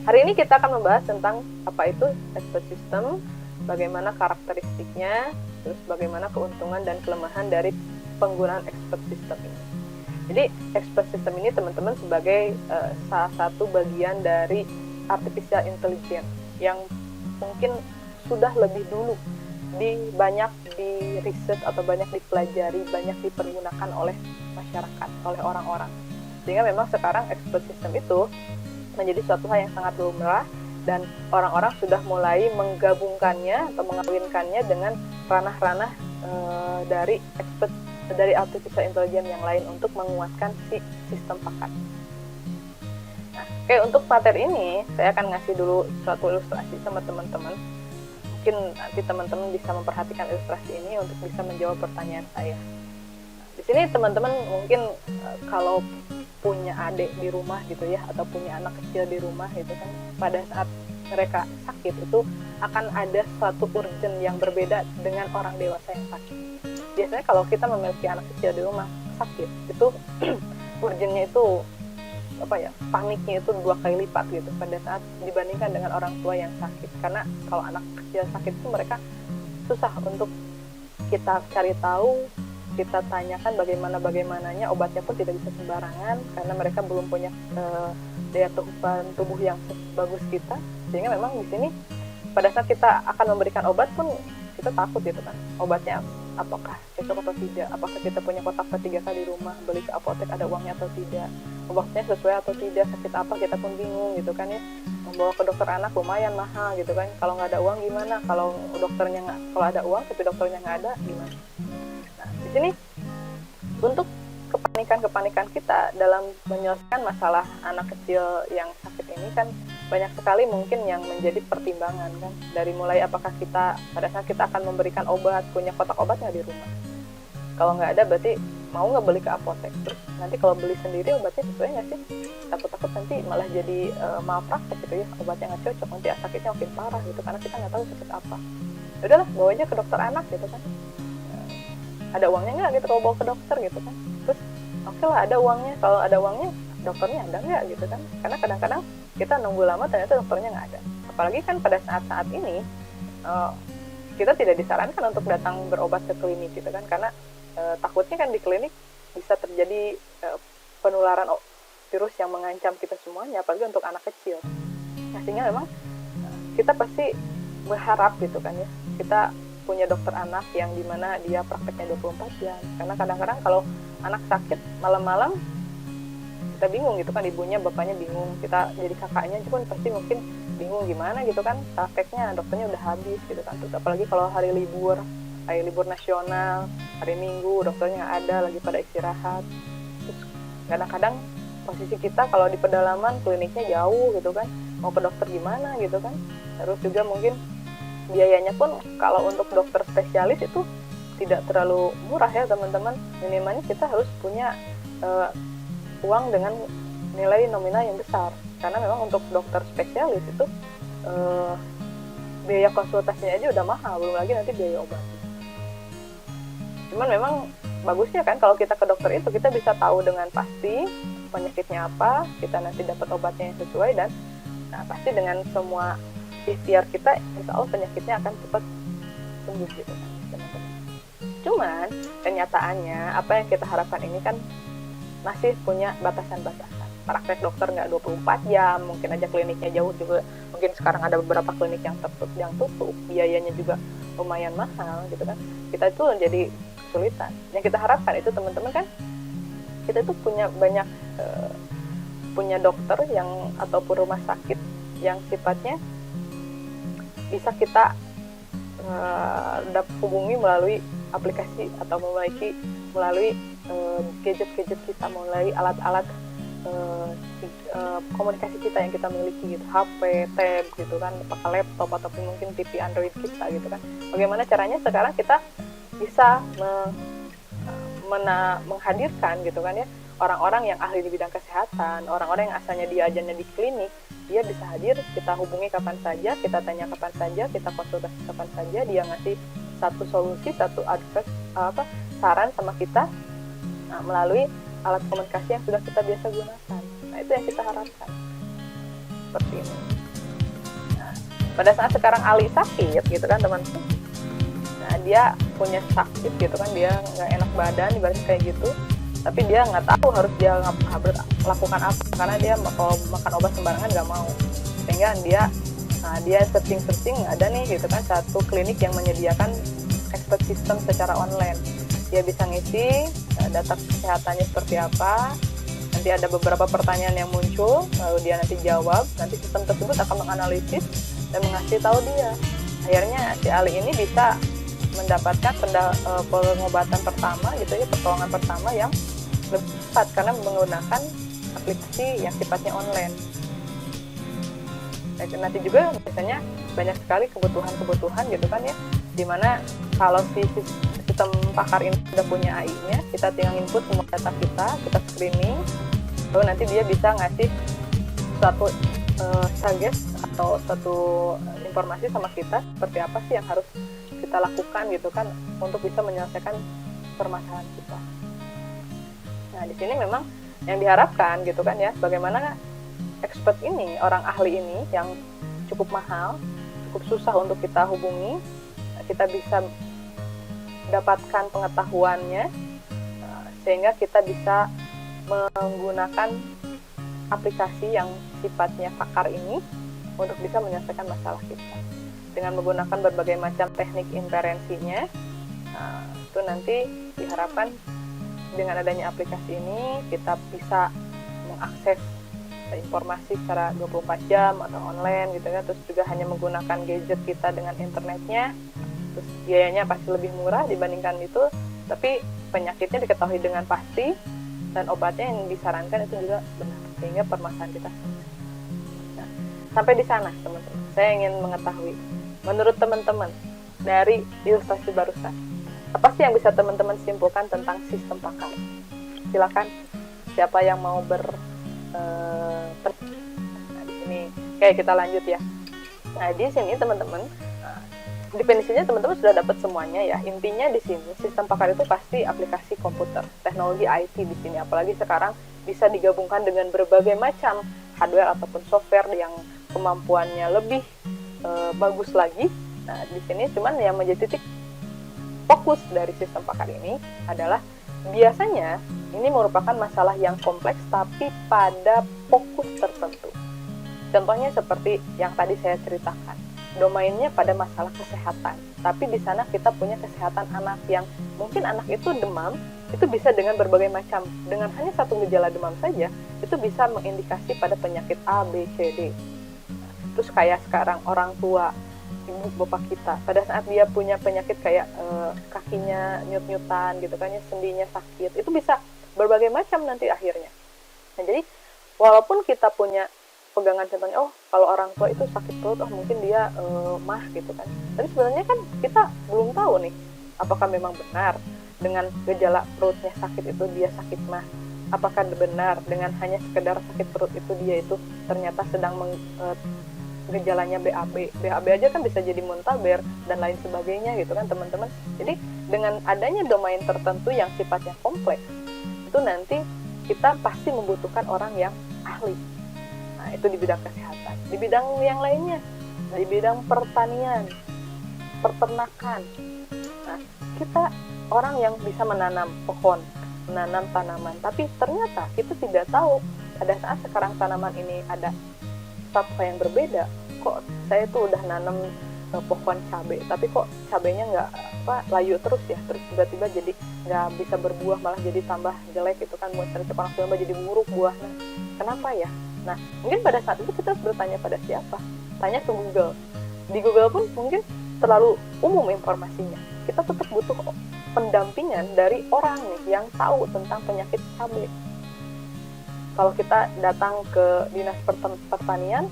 Hari ini kita akan membahas tentang apa itu expert system, bagaimana karakteristiknya, terus bagaimana keuntungan dan kelemahan dari penggunaan expert system ini. Jadi expert system ini teman-teman sebagai salah satu bagian dari artificial intelligence yang mungkin sudah lebih dulu banyak di riset atau banyak dipelajari, banyak dipergunakan oleh masyarakat, oleh orang-orang. Sehingga memang sekarang expert system itu menjadi suatu hal yang sangat lumrah dan orang-orang sudah mulai menggabungkannya atau mengawinkannya dengan ranah-ranah dari artificial intelligence yang lain untuk menguatkan si sistem pakat. Nah, untuk materi ini saya akan ngasih dulu suatu ilustrasi sama teman-teman. Mungkin nanti teman-teman bisa memperhatikan ilustrasi ini untuk bisa menjawab pertanyaan saya. Di sini teman-teman mungkin kalau punya adik di rumah gitu ya, atau punya anak kecil di rumah gitu kan, pada saat mereka sakit itu akan ada suatu urgen yang berbeda dengan orang dewasa yang sakit. Biasanya kalau kita memiliki anak kecil di rumah sakit itu urgennya itu paniknya itu 2 kali lipat gitu pada saat dibandingkan dengan orang tua yang sakit. Karena kalau anak kecil sakit itu mereka susah untuk kita cari tahu, kita tanyakan bagaimananya, obatnya pun tidak bisa sembarangan karena mereka belum punya daya tahan tubuh yang bagus kita. Sehingga memang di sini pada saat kita akan memberikan obat pun kita takut gitu kan, obatnya apakah cocok atau tidak, apakah kita punya kotak P3K di rumah, beli ke apotek ada uangnya atau tidak, obatnya sesuai atau tidak, sakit apa kita pun bingung gitu kan ya. Membawa ke dokter anak lumayan mahal gitu kan, kalau nggak ada uang gimana, kalau ada uang tapi dokternya nggak ada gimana. Nah, di sini untuk kepanikan kita dalam menyelesaikan masalah anak kecil yang sakit ini kan banyak sekali mungkin yang menjadi pertimbangan kan, dari mulai apakah kita pada saat kita akan memberikan obat punya kotak obat nggak di rumah, kalau nggak ada berarti mau nggak beli ke apotek, terus nanti kalau beli sendiri obatnya sesuai nggak sih, takut nanti malah jadi malpraktek gitu ya, obatnya nggak cocok, nanti sakitnya makin parah gitu karena kita nggak tahu sakit apa. Udahlah bawa aja ke dokter anak gitu kan, ada uangnya nggak gitu kalau bawa ke dokter gitu kan, terus oke lah ada uangnya, kalau ada uangnya dokternya ada nggak gitu kan, karena kadang-kadang kita nunggu lama ternyata dokternya nggak ada. Apalagi kan pada saat ini kita tidak disarankan untuk datang berobat ke klinik gitu kan, karena takutnya kan di klinik bisa terjadi penularan virus yang mengancam kita semuanya, apalagi untuk anak kecil. Nah, sehingga memang kita pasti berharap gitu kan ya, kita punya dokter anak yang dimana dia prakteknya 24 jam, karena kadang-kadang kalau anak sakit malam-malam kita bingung gitu kan, ibunya bapaknya bingung, kita jadi kakaknya pun pasti mungkin bingung gimana gitu kan, prakteknya dokternya udah habis gitu kan. Terus apalagi kalau hari libur nasional, hari Minggu dokternya nggak ada, lagi pada istirahat. Terus kadang-kadang posisi kita kalau di pedalaman kliniknya jauh gitu kan, mau ke dokter gimana gitu kan. Terus juga mungkin biayanya pun kalau untuk dokter spesialis itu tidak terlalu murah ya teman-teman, minimalnya kita harus punya uang dengan nilai nominal yang besar, karena memang untuk dokter spesialis itu biaya konsultasinya aja udah mahal, belum lagi nanti biaya obat. Cuman memang bagusnya kan kalau kita ke dokter itu kita bisa tahu dengan pasti penyakitnya apa, kita nanti dapat obatnya yang sesuai, dan pasti dengan semua ikhtiar kita insya Allah penyakitnya akan cepat sembuh gitu kan teman-teman. Cuman kenyataannya apa yang kita harapkan ini kan masih punya batasan-batasan. Praktek dokter nggak 24 jam, mungkin aja kliniknya jauh juga. Mungkin sekarang ada beberapa klinik yang tutup, biayanya juga lumayan mahal gitu kan. Kita itu jadi kesulitan. Yang kita harapkan itu teman-teman kan, kita itu punya banyak punya dokter yang ataupun rumah sakit yang sifatnya bisa kita hubungi melalui aplikasi atau melalui gadget-gadget kita, melalui alat-alat komunikasi kita yang kita miliki gitu, HP, tab gitu kan, pakai laptop ataupun mungkin TV Android kita gitu kan. Bagaimana caranya sekarang kita bisa menghadirkan gitu kan ya, orang-orang yang ahli di bidang kesehatan, orang-orang yang asalnya dia ajarnya di klinik, dia bisa hadir, kita hubungi kapan saja, kita tanya kapan saja, kita konsultasi kapan saja, dia ngasih satu solusi, satu advice, saran sama kita melalui alat komunikasi yang sudah kita biasa gunakan. Nah, itu yang kita harapkan. seperti ini. Nah, pada saat sekarang Ali sakit gitu kan teman-teman, nah dia punya sakit gitu kan, dia nggak enak badan ibaratnya kayak gitu, tapi dia nggak tahu harus dia lakukan apa, karena dia kalau makan obat sembarangan nggak mau, sehingga dia searching ada nih gitu kan satu klinik yang menyediakan expert system secara online. Dia bisa ngisi data kesehatannya seperti apa, nanti ada beberapa pertanyaan yang muncul, lalu dia nanti jawab, nanti sistem tersebut akan menganalisis dan mengasih tahu dia. Akhirnya si Ali ini bisa mendapatkan pengobatan pertama gitu ya, pertolongan pertama yang lebih cepat karena menggunakan aplikasi yang sifatnya online. Nanti juga biasanya banyak sekali kebutuhan gitu kan ya, dimana kalau si sistem pakar ini sudah punya AI-nya, kita tinggal input semua data kita screening, lalu nanti dia bisa ngasih suatu suggest atau satu informasi sama kita seperti apa sih yang harus kita lakukan gitu kan untuk bisa menyelesaikan permasalahan kita. Nah di sini memang yang diharapkan gitu kan ya, bagaimana expert ini, orang ahli ini yang cukup mahal, cukup susah untuk kita hubungi, kita bisa dapatkan pengetahuannya sehingga kita bisa menggunakan aplikasi yang sifatnya pakar ini untuk bisa menyelesaikan masalah kita dengan menggunakan berbagai macam teknik inferensinya. Itu nanti diharapkan dengan adanya aplikasi ini kita bisa mengakses informasi secara 24 jam atau online gitu ya, terus juga hanya menggunakan gadget kita dengan internetnya, terus biayanya pasti lebih murah dibandingkan itu, tapi penyakitnya diketahui dengan pasti dan obatnya yang disarankan itu juga benar, sehingga permasalahan kita selesai. Nah, sampai di sana teman-teman, saya ingin mengetahui menurut teman-teman dari ilustrasi barusan, apa sih yang bisa teman-teman simpulkan tentang sistem pakar? Silakan, siapa yang mau nah, di sini, oke kita lanjut ya. Nah di sini teman-teman, definisinya teman-teman sudah dapat semuanya ya. Intinya di sini sistem pakar itu pasti aplikasi komputer, teknologi IT di sini. Apalagi sekarang bisa digabungkan dengan berbagai macam hardware ataupun software yang kemampuannya lebih bagus lagi. Nah di sini cuman yang menjadi titik fokus dari sistem pakar ini adalah biasanya ini merupakan masalah yang kompleks tapi pada fokus tertentu. Contohnya seperti yang tadi saya ceritakan, domainnya pada masalah kesehatan, tapi di sana kita punya kesehatan anak yang mungkin anak itu demam, itu bisa dengan berbagai macam, dengan hanya satu gejala demam saja itu bisa mengindikasi pada penyakit A, B, C, D. Terus kayak sekarang orang tua, ibu bapak kita, pada saat dia punya penyakit kayak kakinya nyut-nyutan gitu kan ya, sendinya sakit, itu bisa berbagai macam nanti akhirnya. Nah jadi walaupun kita punya pegangan contohnya, oh kalau orang tua itu sakit perut, oh mungkin dia mah gitu kan, tapi sebenarnya kan kita belum tahu nih apakah memang benar dengan gejala perutnya sakit itu dia sakit mah, apakah benar dengan hanya sekedar sakit perut itu dia itu ternyata sedang gejalanya BAB aja kan bisa jadi muntaber dan lain sebagainya gitu kan teman-teman. Jadi dengan adanya domain tertentu yang sifatnya kompleks, itu nanti kita pasti membutuhkan orang yang ahli. Nah itu di bidang kesehatan, di bidang yang lainnya, di bidang pertanian, peternakan. Nah kita orang yang bisa menanam pohon, menanam tanaman, tapi ternyata kita tidak tahu pada saat sekarang tanaman ini ada satwa yang berbeda. Kok saya tuh udah nanam pohon cabai, tapi kok cabainya nggak layu terus ya, terus tiba-tiba jadi nggak bisa berbuah, malah jadi tambah jelek itu kan, mau cari tukang tambah jadi buruk buahnya, kenapa ya? Nah mungkin pada saat itu kita harus bertanya pada siapa? Tanya ke Google. Di Google pun mungkin terlalu umum informasinya, kita tetap butuh pendampingan dari orang nih yang tahu tentang penyakit cabai. Kalau kita datang ke dinas pertanian,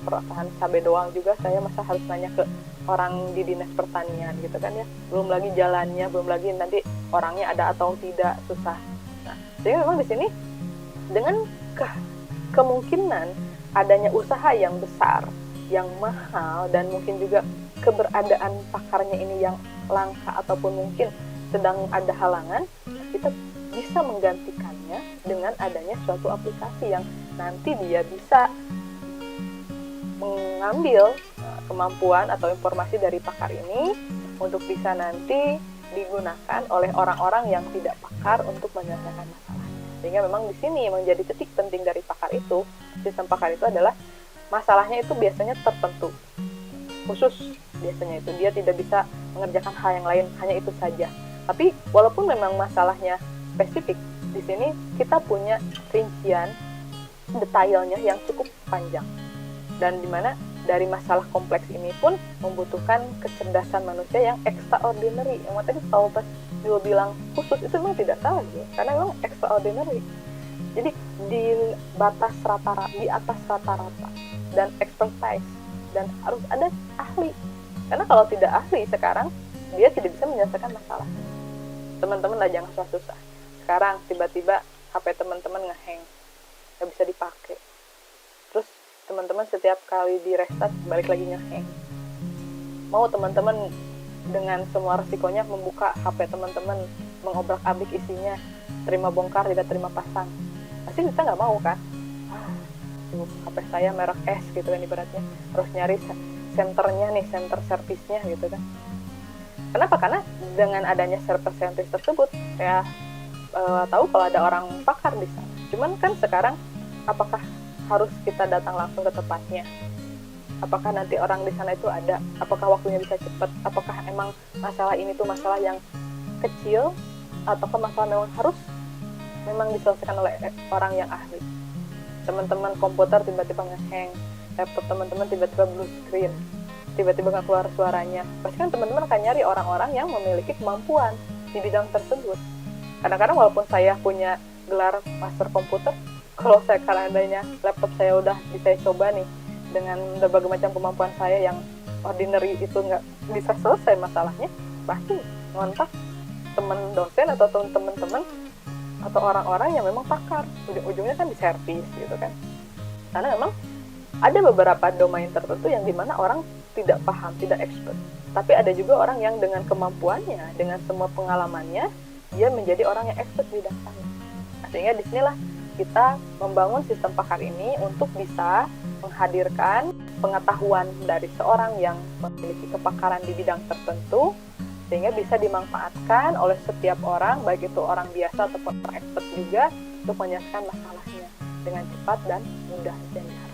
perasaan cabai doang juga saya masa harus nanya ke orang di dinas pertanian gitu kan ya, belum lagi jalannya, belum lagi nanti orangnya ada atau tidak, susah. Nah jadi memang di sini dengan kemungkinan adanya usaha yang besar, yang mahal, dan mungkin juga keberadaan pakarnya ini yang langka ataupun mungkin sedang ada halangan, kita bisa menggantikannya dengan adanya suatu aplikasi yang nanti dia bisa mengambil kemampuan atau informasi dari pakar ini untuk bisa nanti digunakan oleh orang-orang yang tidak pakar untuk menyelesaikan masalah. Sehingga memang di sini menjadi titik penting dari pakar itu, sistem pakar itu adalah masalahnya itu biasanya tertentu, khusus biasanya itu, dia tidak bisa mengerjakan hal yang lain, hanya itu saja. Tapi walaupun memang masalahnya spesifik, di sini kita punya rincian detailnya yang cukup panjang. Dan dimana dari masalah kompleks ini pun membutuhkan kecerdasan manusia yang extraordinary. Yang tadi kalau pas Jul bilang khusus, itu memang tidak salah gitu, karena memang extraordinary. Jadi di batas rata-rata, di atas rata-rata, dan expertise, dan harus ada ahli. Karena kalau tidak ahli sekarang, dia tidak bisa menyelesaikan masalah. Teman-teman lah jangan susah-susah. Sekarang tiba-tiba HP teman-teman ngehang, nggak bisa dipakai. Terus teman-teman setiap kali di restart balik lagi ngehang. Mau teman-teman dengan semua resikonya membuka HP teman-teman, mengobrak-abrik isinya, terima bongkar tidak terima pasang, pasti kita nggak mau kan? HP saya merek S gitu kan ibaratnya, terus nyari senternya nih, center servisnya gitu kan. Kenapa? Karena dengan adanya server servis tersebut saya tahu kalau ada orang pakar di sana. Cuman kan sekarang apakah harus kita datang langsung ke tempatnya? Apakah nanti orang di sana itu ada? Apakah waktunya bisa cepat? Apakah emang masalah ini tuh masalah yang kecil, ataukah masalah memang harus diselesaikan oleh orang yang ahli? Teman-teman komputer tiba-tiba ngehang, laptop teman-teman tiba-tiba blue screen, tiba-tiba nggak keluar suaranya. Pasti kan teman-teman akan nyari orang-orang yang memiliki kemampuan di bidang tersebut. Kadang-kadang walaupun saya punya gelar master komputer, kalau saya seandainya laptop saya udah bisa coba nih dengan berbagai macam kemampuan saya yang ordinary itu nggak bisa selesai masalahnya, pasti ngontak teman dosen atau teman-teman atau orang-orang yang memang pakar. Ujung-ujungnya kan di servis gitu kan. Karena memang ada beberapa domain tertentu yang dimana orang tidak paham, tidak expert. Tapi ada juga orang yang dengan kemampuannya, dengan semua pengalamannya, dia menjadi orang yang expert di bidang sana. Sehingga disinilah kita membangun sistem pakar ini untuk bisa menghadirkan pengetahuan dari seorang yang memiliki kepakaran di bidang tertentu, sehingga bisa dimanfaatkan oleh setiap orang, baik itu orang biasa ataupun orang expert juga, untuk menyelesaikan masalahnya dengan cepat dan mudah dan diharapkan.